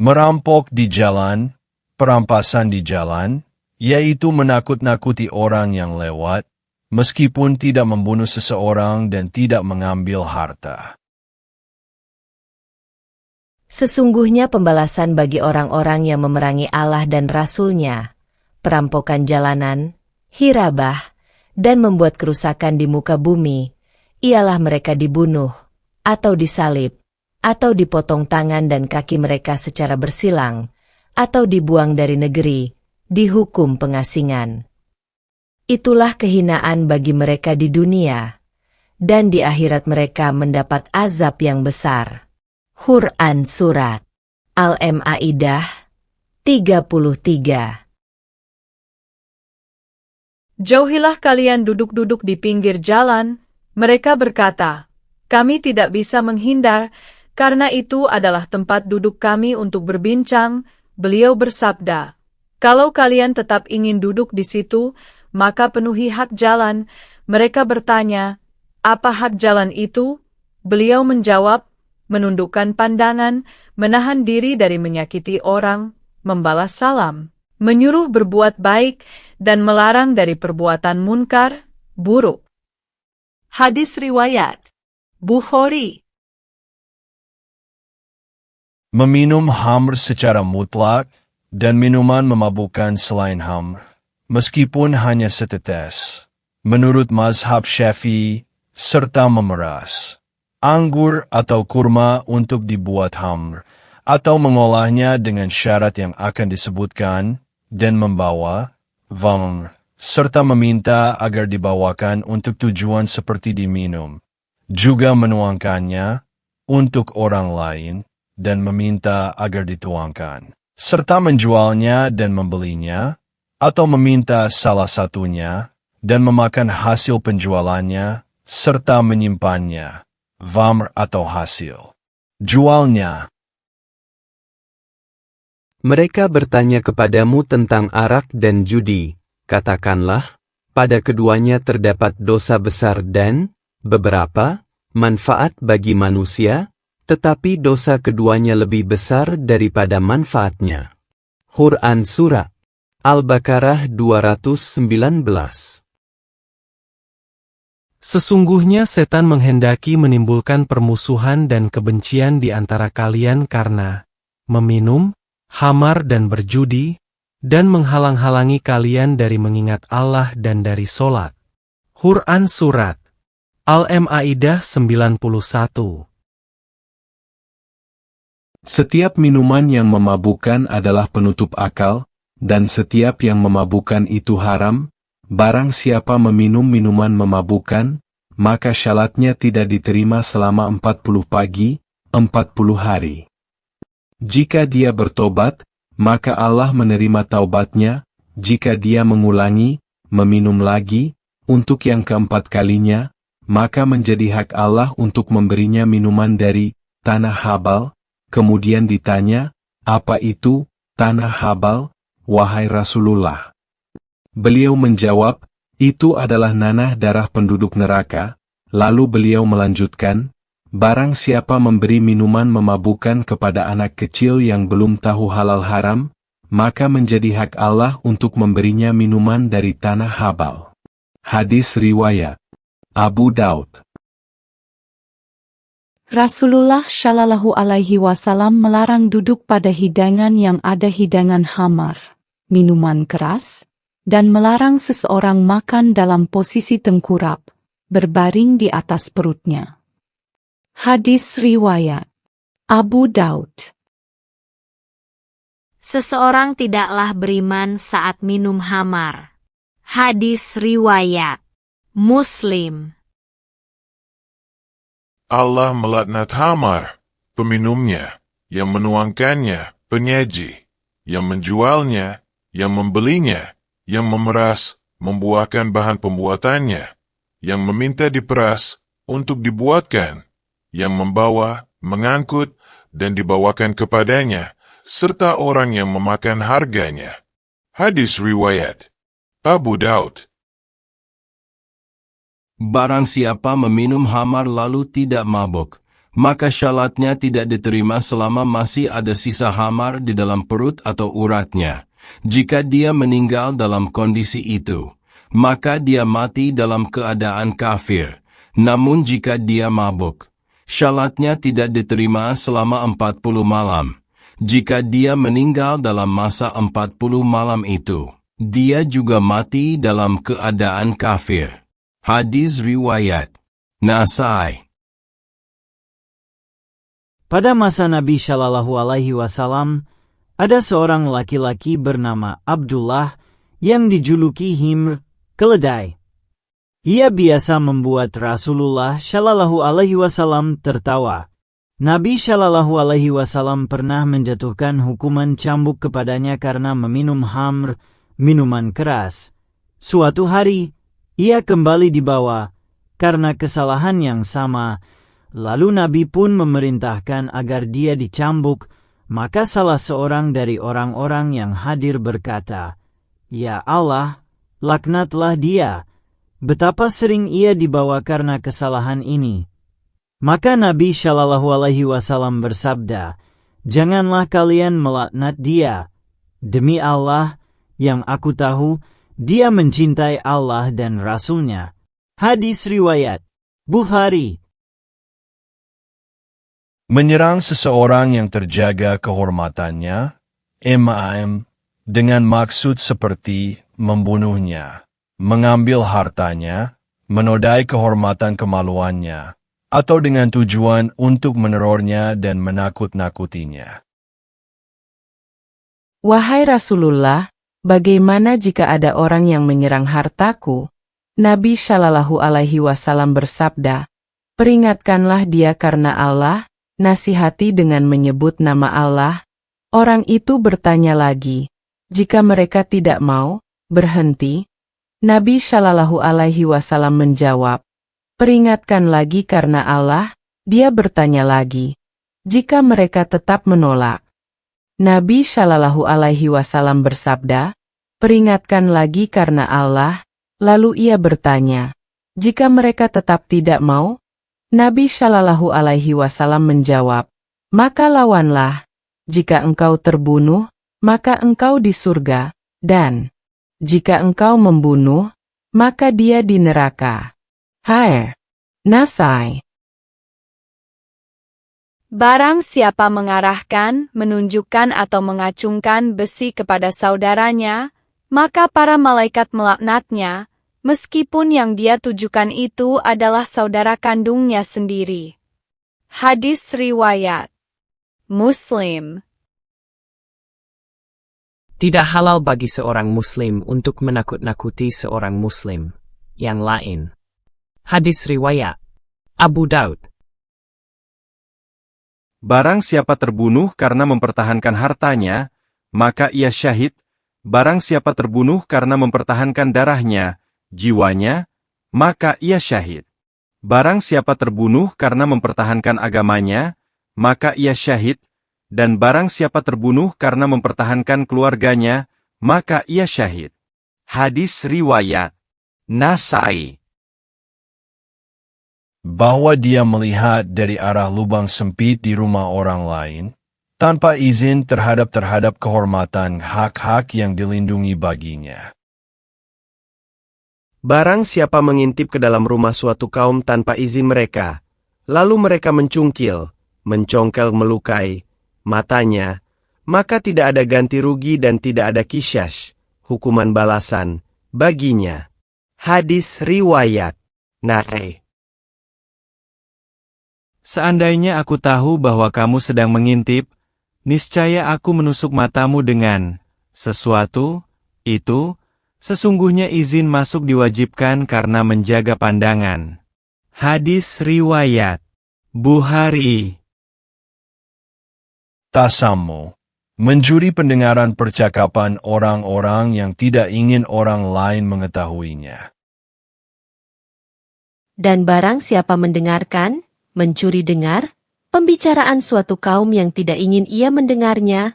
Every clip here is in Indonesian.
Merampok di jalan, perampasan di jalan, yaitu menakut-nakuti orang yang lewat, meskipun tidak membunuh seseorang dan tidak mengambil harta. Sesungguhnya pembalasan bagi orang-orang yang memerangi Allah dan Rasul-Nya, perampokan jalanan, hirabah, dan membuat kerusakan di muka bumi, ialah mereka dibunuh, atau disalib, atau dipotong tangan dan kaki mereka secara bersilang, atau dibuang dari negeri, dihukum pengasingan. Itulah kehinaan bagi mereka di dunia, dan di akhirat mereka mendapat azab yang besar. Quran Surat Al-Maidah 33. Jauhilah kalian duduk-duduk di pinggir jalan. Mereka berkata, kami tidak bisa menghindar, karena itu adalah tempat duduk kami untuk berbincang. Beliau bersabda, kalau kalian tetap ingin duduk di situ, maka penuhi hak jalan. Mereka bertanya, apa hak jalan itu? Beliau menjawab, menundukkan pandangan, menahan diri dari menyakiti orang, membalas salam, menyuruh berbuat baik, dan melarang dari perbuatan munkar, buruk. Hadis riwayat Bukhari. Meminum khamr secara mutlak dan minuman memabukkan selain khamr, meskipun hanya setetes, menurut mazhab Syafi'i, serta memeras anggur atau kurma untuk dibuat khamr, atau mengolahnya dengan syarat yang akan disebutkan, dan membawa khamr, serta meminta agar dibawakan untuk tujuan seperti diminum, juga menuangkannya untuk orang lain, dan meminta agar dituangkan, serta menjualnya dan membelinya, atau meminta salah satunya, dan memakan hasil penjualannya, serta menyimpannya, khamr atau hasil jualnya. Mereka bertanya kepadamu tentang arak dan judi. Katakanlah, pada keduanya terdapat dosa besar dan beberapa manfaat bagi manusia, tetapi dosa keduanya lebih besar daripada manfaatnya. Quran Surah Al-Baqarah 219. Sesungguhnya setan menghendaki menimbulkan permusuhan dan kebencian di antara kalian karena meminum, khamar dan berjudi, dan menghalang-halangi kalian dari mengingat Allah dan dari solat. Quran Surat Al-Maidah 91. Setiap minuman yang memabukkan adalah penutup akal, dan setiap yang memabukkan itu haram. Barang siapa meminum minuman memabukkan, maka syaratnya tidak diterima selama 40 pagi, 40 hari. Jika dia bertobat, maka Allah menerima taubatnya. Jika dia mengulangi, meminum lagi, untuk yang keempat kalinya, maka menjadi hak Allah untuk memberinya minuman dari tanah Habal. Kemudian ditanya, apa itu tanah Habal, wahai Rasulullah? Beliau menjawab, itu adalah nanah darah penduduk neraka. Lalu beliau melanjutkan, barang siapa memberi minuman memabukkan kepada anak kecil yang belum tahu halal haram, maka menjadi hak Allah untuk memberinya minuman dari tanah Habal. Hadis riwayat Abu Daud. Rasulullah Shallallahu Alaihi Wasallam melarang duduk pada hidangan yang ada hidangan khamar, minuman keras, dan melarang seseorang makan dalam posisi tengkurap, berbaring di atas perutnya. Hadis riwayat Abu Daud. Seseorang tidaklah beriman saat minum khamar. Hadis riwayat Muslim. Allah melaknat khamar, peminumnya, yang menuangkannya, penyaji, yang menjualnya, yang membelinya, yang memeras, membuahkan bahan pembuatannya, yang meminta diperas untuk dibuatkan, yang membawa, mengangkut, dan dibawakan kepadanya, serta orang yang memakan harganya. Hadis riwayat Abu Daud. Barang siapa meminum khamar lalu tidak mabuk, maka syalatnya tidak diterima selama masih ada sisa hamar di dalam perut atau uratnya. Jika dia meninggal dalam kondisi itu, maka dia mati dalam keadaan kafir. Namun jika dia mabuk, syalatnya tidak diterima selama 40 malam. Jika dia meninggal dalam masa 40 malam itu, dia juga mati dalam keadaan kafir. Hadis riwayat Nasai. Pada masa Nabi Shallallahu Alaihi Wasallam, ada seorang laki-laki bernama Abdullah yang dijuluki Himr, keledai. Ia biasa membuat Rasulullah Shallallahu Alaihi Wasallam tertawa. Nabi Shallallahu Alaihi Wasallam pernah menjatuhkan hukuman cambuk kepadanya karena meminum hamr, minuman keras. Suatu hari, ia kembali dibawa karena kesalahan yang sama. Lalu Nabi pun memerintahkan agar dia dicambuk. Maka salah seorang dari orang-orang yang hadir berkata, "Ya Allah, laknatlah dia. Betapa sering ia dibawa karena kesalahan ini." Maka Nabi Shallallahu Alaihi Wasallam bersabda, "Janganlah kalian melaknat dia. Demi Allah, yang aku tahu, dia mencintai Allah dan Rasul-Nya." Hadis riwayat Bukhari. Menyerang seseorang yang terjaga kehormatannya, MAM, dengan maksud seperti membunuhnya, mengambil hartanya, menodai kehormatan kemaluannya, atau dengan tujuan untuk menerornya dan menakut-nakutinya. Wahai Rasulullah, bagaimana jika ada orang yang menyerang hartaku? Nabi Shallallahu Alaihi Wasallam bersabda, "Peringatkanlah dia karena Allah." Nasihati dengan menyebut nama Allah. Orang itu bertanya lagi, "Jika mereka tidak mau, berhenti?" Nabi Shallallahu Alaihi Wasallam menjawab, "Peringatkan lagi karena Allah." Dia bertanya lagi, "Jika mereka tetap menolak?" Nabi Shallallahu Alaihi Wasallam bersabda, "Peringatkan lagi karena Allah." Lalu ia bertanya, "Jika mereka tetap tidak mau?" Nabi Shallallahu Alaihi Wasallam menjawab, "Maka lawanlah. Jika engkau terbunuh, maka engkau di surga, dan jika engkau membunuh, maka dia di neraka." Hai, Nasai. Barang siapa mengarahkan, menunjukkan atau mengacungkan besi kepada saudaranya, maka para malaikat melaknatnya, meskipun yang dia tujukan itu adalah saudara kandungnya sendiri. Hadis riwayat Muslim. Tidak halal bagi seorang Muslim untuk menakut-nakuti seorang Muslim yang lain. Hadis riwayat Abu Daud. Barang siapa terbunuh karena mempertahankan hartanya, maka ia syahid. Barang siapa terbunuh karena mempertahankan darahnya, jiwanya, maka ia syahid. Barang siapa terbunuh karena mempertahankan agamanya, maka ia syahid. Dan barang siapa terbunuh karena mempertahankan keluarganya, maka ia syahid. Hadis riwayat Nasai. Bahwa dia melihat dari arah lubang sempit di rumah orang lain, tanpa izin terhadap kehormatan hak-hak yang dilindungi baginya. Barang siapa mengintip ke dalam rumah suatu kaum tanpa izin mereka, lalu mereka mencungkil, mencongkel melukai matanya, maka tidak ada ganti rugi dan tidak ada kisyash, hukuman balasan, baginya. Hadis riwayat Nasai. Seandainya aku tahu bahwa kamu sedang mengintip, niscaya aku menusuk matamu dengan sesuatu, itu, sesungguhnya izin masuk diwajibkan karena menjaga pandangan. Hadis riwayat Bukhari. Tasamu, mencuri pendengaran percakapan orang-orang yang tidak ingin orang lain mengetahuinya. Dan barang siapa mendengarkan, mencuri dengar, pembicaraan suatu kaum yang tidak ingin ia mendengarnya,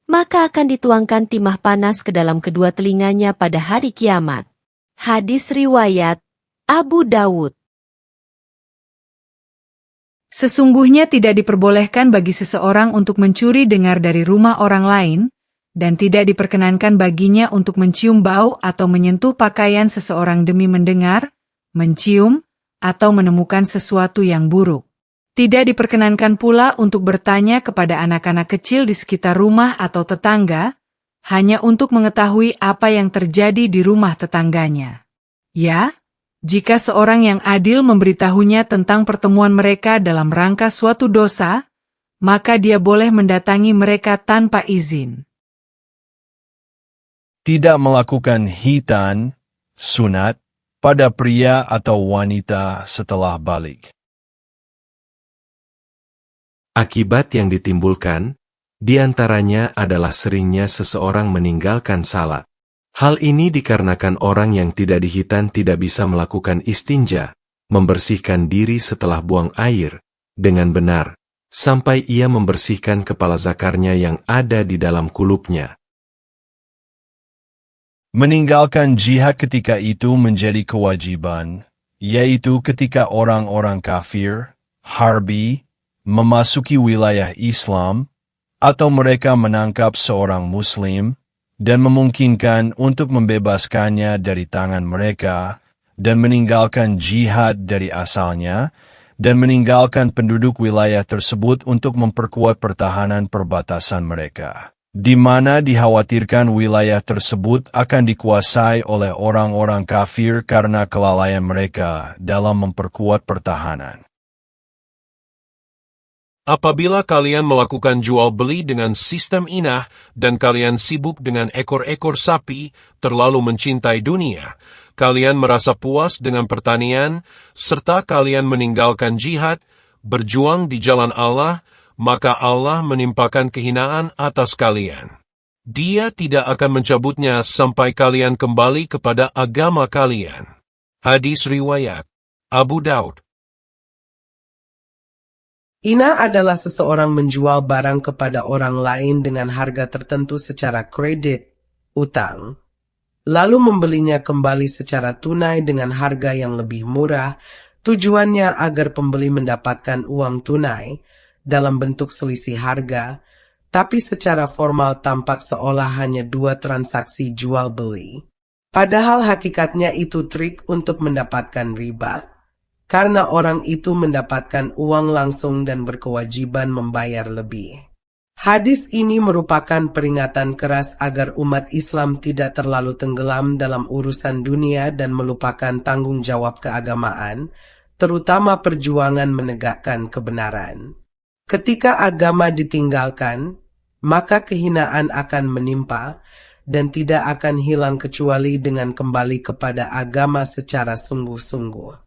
maka akan dituangkan timah panas ke dalam kedua telinganya pada hari kiamat. Hadis riwayat Abu Dawud. Sesungguhnya tidak diperbolehkan bagi seseorang untuk mencuri dengar dari rumah orang lain, dan tidak diperkenankan baginya untuk mencium bau atau menyentuh pakaian seseorang demi mendengar, mencium, atau menemukan sesuatu yang buruk. Tidak diperkenankan pula untuk bertanya kepada anak-anak kecil di sekitar rumah atau tetangga, hanya untuk mengetahui apa yang terjadi di rumah tetangganya. Ya, jika seorang yang adil memberitahunya tentang pertemuan mereka dalam rangka suatu dosa, maka dia boleh mendatangi mereka tanpa izin. Tidak melakukan khitan, sunat, pada pria atau wanita setelah balik. Akibat yang ditimbulkan, di antaranya adalah seringnya seseorang meninggalkan salat. Hal ini dikarenakan orang yang tidak dihitan tidak bisa melakukan istinja, membersihkan diri setelah buang air, dengan benar, sampai ia membersihkan kepala zakarnya yang ada di dalam kulupnya. Meninggalkan jihad ketika itu menjadi kewajiban, yaitu ketika orang-orang kafir, harbi, memasuki wilayah Islam, atau mereka menangkap seorang Muslim, dan memungkinkan untuk membebaskannya dari tangan mereka, dan meninggalkan jihad dari asalnya, dan meninggalkan penduduk wilayah tersebut untuk memperkuat pertahanan perbatasan mereka, di mana dikhawatirkan wilayah tersebut akan dikuasai oleh orang-orang kafir karena kelalaian mereka dalam memperkuat pertahanan. Apabila kalian melakukan jual-beli dengan sistem inah dan kalian sibuk dengan ekor-ekor sapi, terlalu mencintai dunia, kalian merasa puas dengan pertanian, serta kalian meninggalkan jihad, berjuang di jalan Allah, maka Allah menimpakan kehinaan atas kalian. Dia tidak akan mencabutnya sampai kalian kembali kepada agama kalian. Hadis riwayat Abu Daud. Inah adalah seseorang menjual barang kepada orang lain dengan harga tertentu secara kredit, utang, lalu membelinya kembali secara tunai dengan harga yang lebih murah, tujuannya agar pembeli mendapatkan uang tunai dalam bentuk selisih harga, tapi secara formal tampak seolah hanya dua transaksi jual-beli. Padahal hakikatnya itu trik untuk mendapatkan riba, karena orang itu mendapatkan uang langsung dan berkewajiban membayar lebih. Hadis ini merupakan peringatan keras agar umat Islam tidak terlalu tenggelam dalam urusan dunia dan melupakan tanggung jawab keagamaan, terutama perjuangan menegakkan kebenaran. Ketika agama ditinggalkan, maka kehinaan akan menimpa dan tidak akan hilang kecuali dengan kembali kepada agama secara sungguh-sungguh.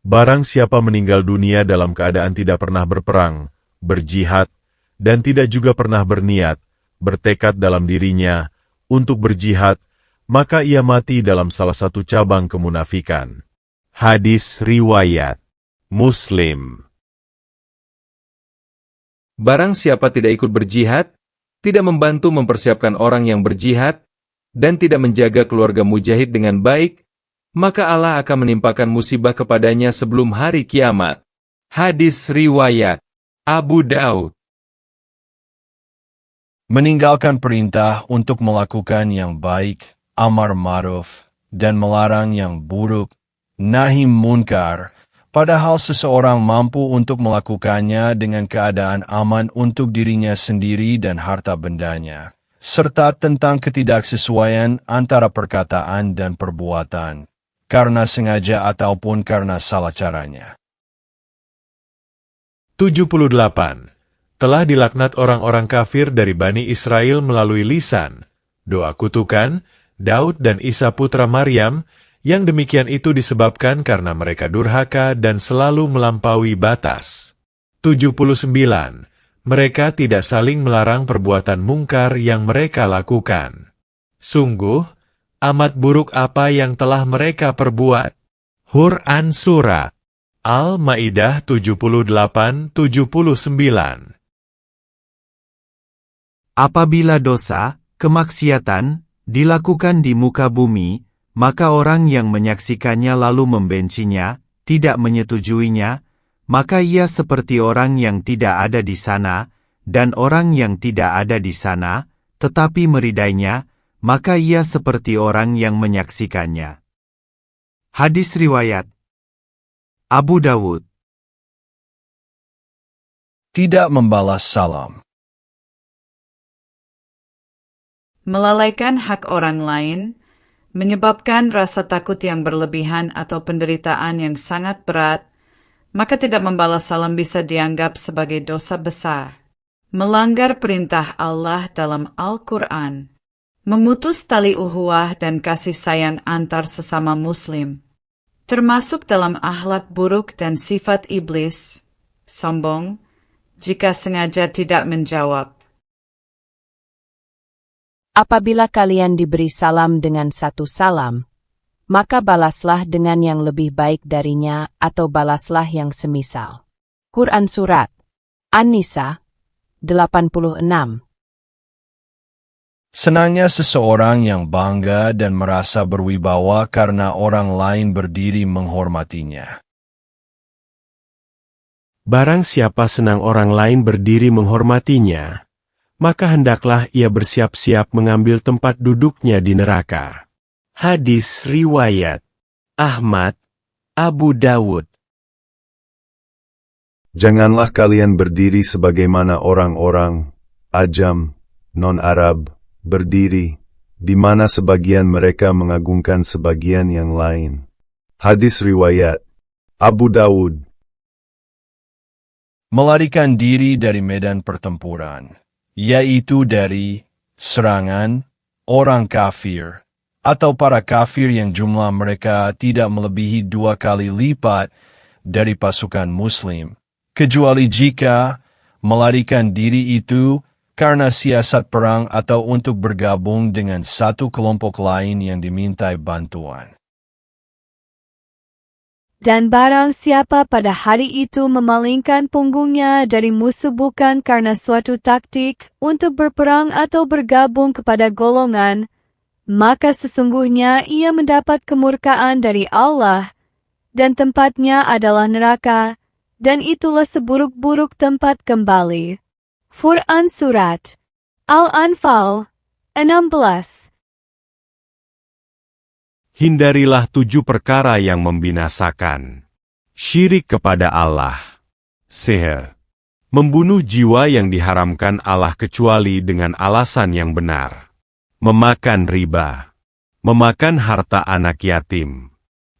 Barang siapa meninggal dunia dalam keadaan tidak pernah berperang, berjihad, dan tidak juga pernah berniat, bertekad dalam dirinya untuk berjihad, maka ia mati dalam salah satu cabang kemunafikan. Hadis riwayat Muslim. Barang siapa tidak ikut berjihad, tidak membantu mempersiapkan orang yang berjihad, dan tidak menjaga keluarga mujahid dengan baik, maka Allah akan menimpakan musibah kepadanya sebelum hari kiamat. Hadis riwayat Abu Daud. Meninggalkan perintah untuk melakukan yang baik, amar ma'ruf, dan melarang yang buruk, nahi munkar, padahal seseorang mampu untuk melakukannya dengan keadaan aman untuk dirinya sendiri dan harta bendanya, serta tentang ketidaksesuaian antara perkataan dan perbuatan, karena sengaja ataupun karena salah caranya. 78. Telah dilaknat orang-orang kafir dari Bani Israel melalui lisan, doa kutukan, Daud dan Isa putra Maryam, yang demikian itu disebabkan karena mereka durhaka dan selalu melampaui batas. 79. Mereka tidak saling melarang perbuatan mungkar yang mereka lakukan. Sungguh, amat buruk apa yang telah mereka perbuat. Quran Surat Al-Ma'idah 78-79. Apabila dosa, kemaksiatan, dilakukan di muka bumi, maka orang yang menyaksikannya lalu membencinya, tidak menyetujuinya, maka ia seperti orang yang tidak ada di sana, dan orang yang tidak ada di sana, tetapi meridainya, maka ia seperti orang yang menyaksikannya. Hadis riwayat Abu Dawud. Tidak membalas salam. Melalaikan hak orang lain menyebabkan rasa takut yang berlebihan atau penderitaan yang sangat berat, maka tidak membalas salam bisa dianggap sebagai dosa besar. Melanggar perintah Allah dalam Al-Quran, memutus tali uhuwah dan kasih sayang antar sesama muslim, termasuk dalam akhlak buruk dan sifat iblis, sombong, jika sengaja tidak menjawab. Apabila kalian diberi salam dengan satu salam, maka balaslah dengan yang lebih baik darinya atau balaslah yang semisal. Quran Surat An-Nisa 86. Senangnya seseorang yang bangga dan merasa berwibawa karena orang lain berdiri menghormatinya. Barang siapa senang orang lain berdiri menghormatinya, maka hendaklah ia bersiap-siap mengambil tempat duduknya di neraka. Hadis riwayat Ahmad, Abu Dawud. Janganlah kalian berdiri sebagaimana orang-orang Ajam, non-Arab, berdiri, di mana sebagian mereka mengagungkan sebagian yang lain. Hadis riwayat Abu Dawud. Melarikan diri dari medan pertempuran, yaitu dari serangan orang kafir, atau para kafir yang jumlah mereka tidak melebihi 2 kali lipat dari pasukan muslim, kecuali jika melarikan diri itu karena siasat perang atau untuk bergabung dengan satu kelompok lain yang dimintai bantuan. Dan barang siapa pada hari itu memalingkan punggungnya dari musuh bukan karena suatu taktik untuk berperang atau bergabung kepada golongan, maka sesungguhnya ia mendapat kemurkaan dari Allah, dan tempatnya adalah neraka, dan itulah seburuk-buruk tempat kembali. Quran Surat Al-Anfal 16. Hindarilah 7 perkara yang membinasakan. Syirik kepada Allah, sihir, membunuh jiwa yang diharamkan Allah kecuali dengan alasan yang benar, memakan riba, memakan harta anak yatim,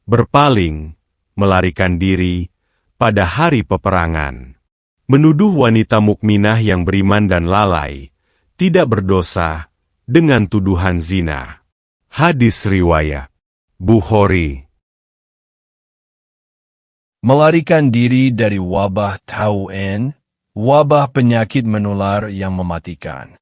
berpaling, melarikan diri pada hari peperangan, menuduh wanita mukminah yang beriman dan lalai, tidak berdosa, dengan tuduhan zina. Hadis riwayat Bukhari. Melarikan diri dari wabah taun, wabah penyakit menular yang mematikan.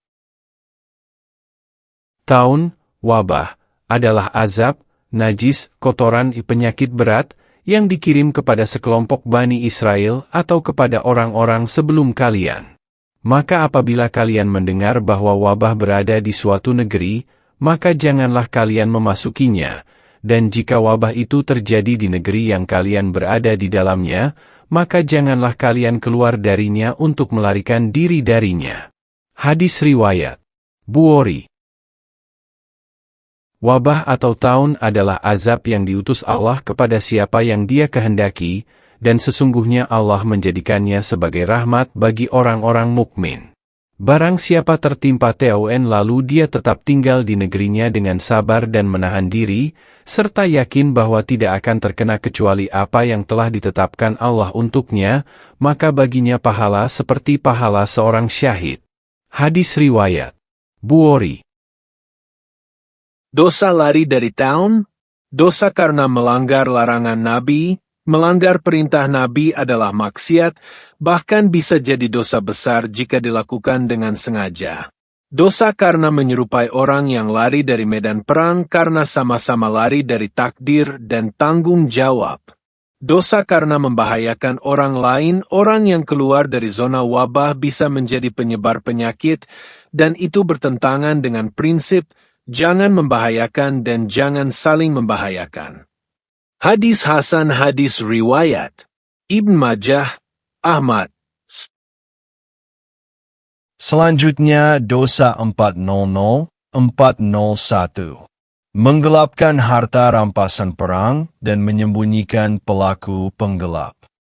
Taun, wabah, adalah azab, najis, kotoran penyakit berat yang dikirim kepada sekelompok Bani Israel atau kepada orang-orang sebelum kalian. Maka apabila kalian mendengar bahwa wabah berada di suatu negeri, maka janganlah kalian memasukinya, dan jika wabah itu terjadi di negeri yang kalian berada di dalamnya, maka janganlah kalian keluar darinya untuk melarikan diri darinya. Hadis riwayat Bukhari. Wabah atau taun adalah azab yang diutus Allah kepada siapa yang Dia kehendaki, dan sesungguhnya Allah menjadikannya sebagai rahmat bagi orang-orang mukmin. Barang siapa tertimpa taun lalu dia tetap tinggal di negerinya dengan sabar dan menahan diri, serta yakin bahwa tidak akan terkena kecuali apa yang telah ditetapkan Allah untuknya, maka baginya pahala seperti pahala seorang syahid. Hadis riwayat Bukhari. Dosa lari dari taun, dosa karena melanggar larangan Nabi, melanggar perintah Nabi adalah maksiat, bahkan bisa jadi dosa besar jika dilakukan dengan sengaja. Dosa karena menyerupai orang yang lari dari medan perang karena sama-sama lari dari takdir dan tanggung jawab. Dosa karena membahayakan orang lain, orang yang keluar dari zona wabah bisa menjadi penyebar penyakit, dan itu bertentangan dengan prinsip jangan membahayakan dan jangan saling membahayakan. Hadis Hasan hadis riwayat Ibn Majah, Ahmad. Selanjutnya dosa 400-401. Menggelapkan harta rampasan perang dan menyembunyikan pelaku penggelap.